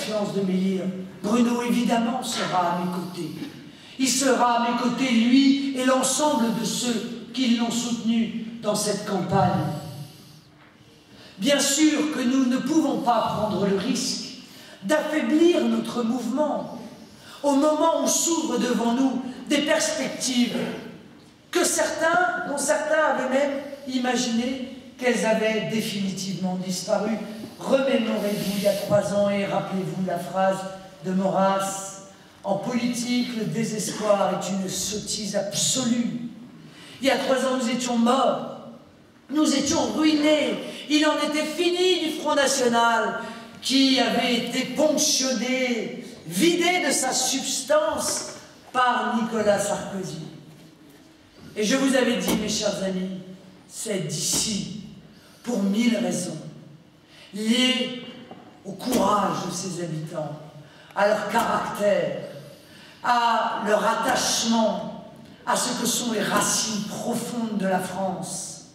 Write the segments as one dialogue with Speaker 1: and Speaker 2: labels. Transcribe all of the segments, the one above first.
Speaker 1: confiance de m'élire, Bruno évidemment sera à mes côtés. Il sera à mes côtés, lui et l'ensemble de ceux qui l'ont soutenu dans cette campagne. Bien sûr que nous ne pouvons pas prendre le risque d'affaiblir notre mouvement au moment où s'ouvrent devant nous des perspectives dont certains avaient même imaginé qu'elles avaient définitivement disparu. Remémorez-vous il y a 3 ans et rappelez-vous la phrase de Maurras: en politique, le désespoir est une sottise absolue. Il y a 3 ans, nous étions morts, nous étions ruinés, il en était fini du Front National qui avait été ponctionné, vidé de sa substance par Nicolas Sarkozy. Et je vous avais dit, mes chers amis, c'est d'ici, pour 1000 raisons, liées au courage de ses habitants, à leur caractère, à leur attachement à ce que sont les racines profondes de la France,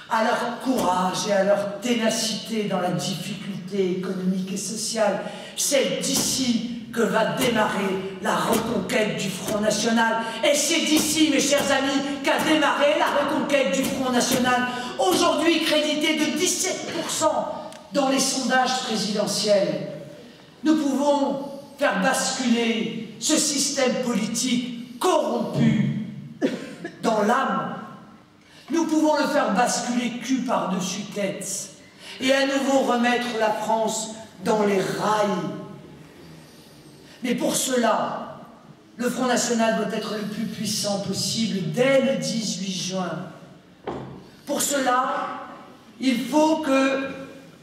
Speaker 1: à leur courage et à leur ténacité dans la difficulté économique et sociale. C'est d'ici que va démarrer la reconquête du Front National. Et c'est d'ici, mes chers amis, qu'a démarré la reconquête du Front National, aujourd'hui crédité de 17% dans les sondages présidentiels. Nous pouvons faire basculer ce système politique corrompu dans l'âme. Nous pouvons le faire basculer cul par-dessus tête et à nouveau remettre la France dans les rails. Mais pour cela, le Front National doit être le plus puissant possible dès le 18 juin. Pour cela, il faut que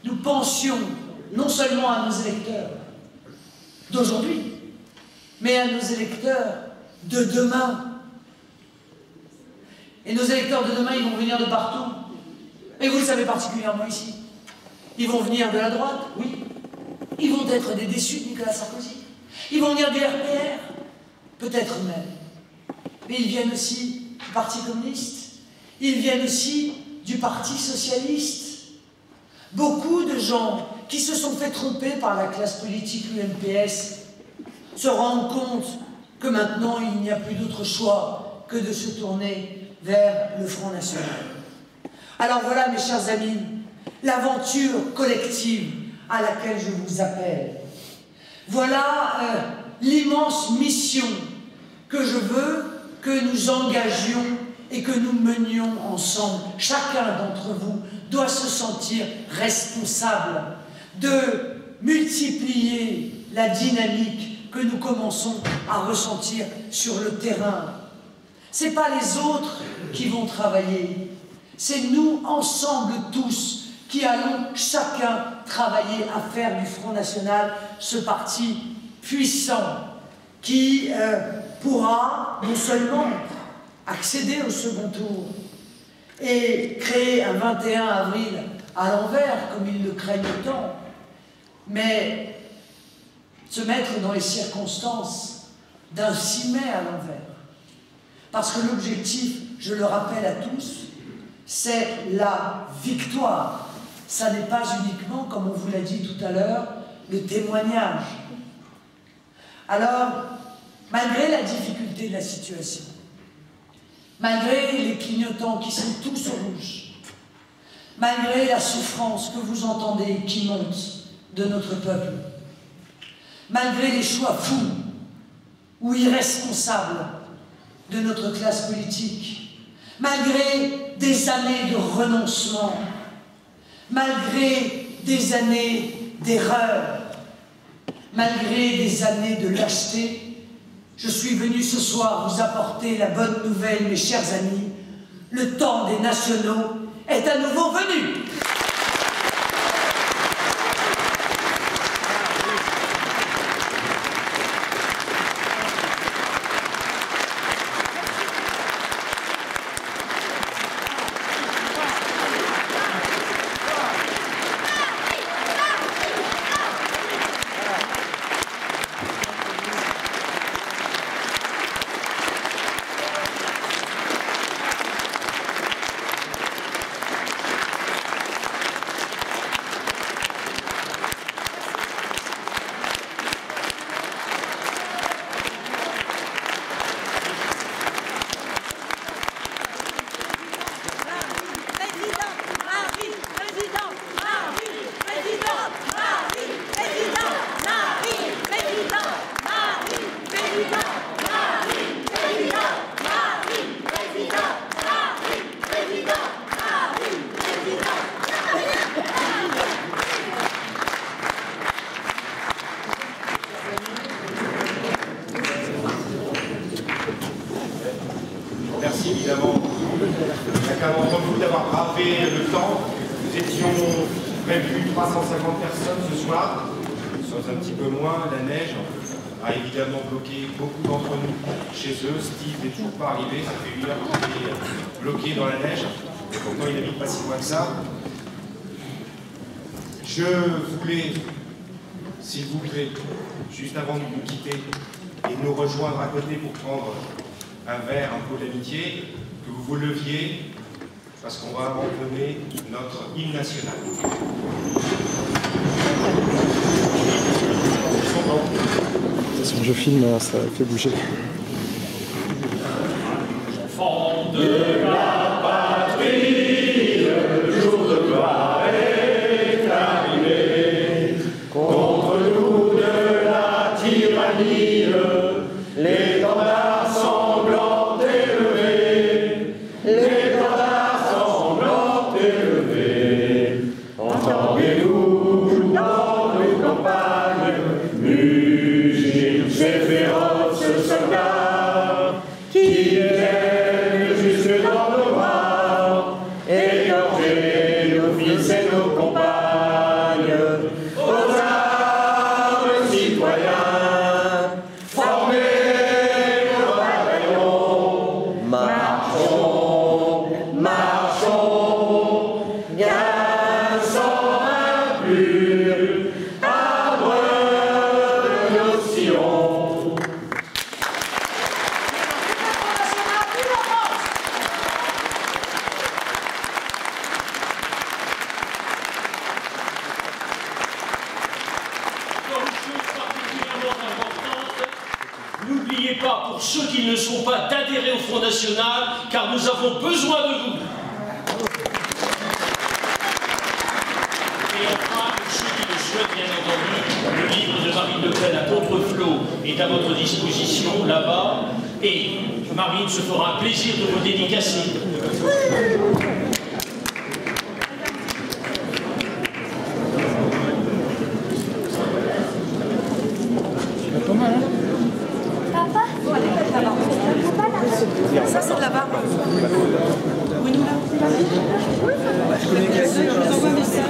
Speaker 1: nous pensions non seulement à nos électeurs d'aujourd'hui, mais à nos électeurs de demain. Et nos électeurs de demain, ils vont venir de partout. Et vous le savez particulièrement ici. Ils vont venir de la droite, oui. Ils vont être des déçus de Nicolas Sarkozy. Ils vont venir du RPR, peut-être même. Mais ils viennent aussi du Parti communiste. Ils viennent aussi du Parti socialiste. Beaucoup de gens qui se sont fait tromper par la classe politique UMPS se rendent compte que maintenant, il n'y a plus d'autre choix que de se tourner vers le Front National. Alors voilà, mes chers amis, l'aventure collective à laquelle je vous appelle. Voilà l'immense mission que je veux que nous engagions et que nous menions ensemble. Chacun d'entre vous doit se sentir responsable de multiplier la dynamique que nous commençons à ressentir sur le terrain. Ce n'est pas les autres qui vont travailler, c'est nous ensemble tous qui allons chacun travailler à faire du Front National ce parti puissant qui pourra non seulement accéder au second tour et créer un 21 avril à l'envers, comme ils le craignent tant, mais se mettre dans les circonstances d'un 6 mai à l'envers. Parce que l'objectif, je le rappelle à tous, c'est la victoire. Ça n'est pas uniquement, comme on vous l'a dit tout à l'heure, le témoignage. Alors, malgré la difficulté de la situation, malgré les clignotants qui sont tous rouges, malgré la souffrance que vous entendez qui monte de notre peuple, malgré les choix fous ou irresponsables de notre classe politique, malgré des années de renoncement, malgré des années d'erreur, malgré des années de lâcheté, je suis venu ce soir vous apporter la bonne nouvelle, mes chers amis. Le temps des nationaux est à nouveau venu.
Speaker 2: remercie évidemment chacun d'entre vous d'avoir bravé le temps. Nous étions prévus 350 personnes ce soir. Nous sommes un petit peu moins. La neige a évidemment bloqué beaucoup d'entre nous chez eux. Steve n'est toujours pas arrivé. Ça fait 1 heure qu'il est bloqué dans la neige. Pourtant, il n'habite pas si loin que ça. Je voulais, s'il vous plaît, juste avant de nous quitter et de nous rejoindre à côté pour prendre un verre, un pot d'amitié, que vous vous leviez, parce qu'on va entonner notre hymne national.
Speaker 3: De toute façon, je filme, ça fait bouger.
Speaker 4: Enfants de la patrie, le jour de gloire est arrivé. Contre nous de la tyrannie, l'étendard sanglant élevé, l'étendard sanglant élevé. Entendez-nous dans nos campagnes, mugir ces féroces soldats qui viennent jusque dans nos bras, égorger nos fils et nos compagnes. Aux armes, citoyens, formez nos bataillons. Marchons, marchons, bien sans impur, arbre de nos sillons.
Speaker 5: N'oubliez pas, pour ceux qui ne sont pas, d'adhérer au Front National, car nous avons besoin de vous. Et enfin, pour ceux qui le souhaitent, bien entendu, le livre de Marine Le Pen à Contreflot est à votre disposition, là-bas, et Marine se fera un plaisir de vous dédicacer.
Speaker 3: Pas mal, hein?
Speaker 6: Papa? Ça, c'est de la barbe. Oui, nous là. Je vous envoie un message.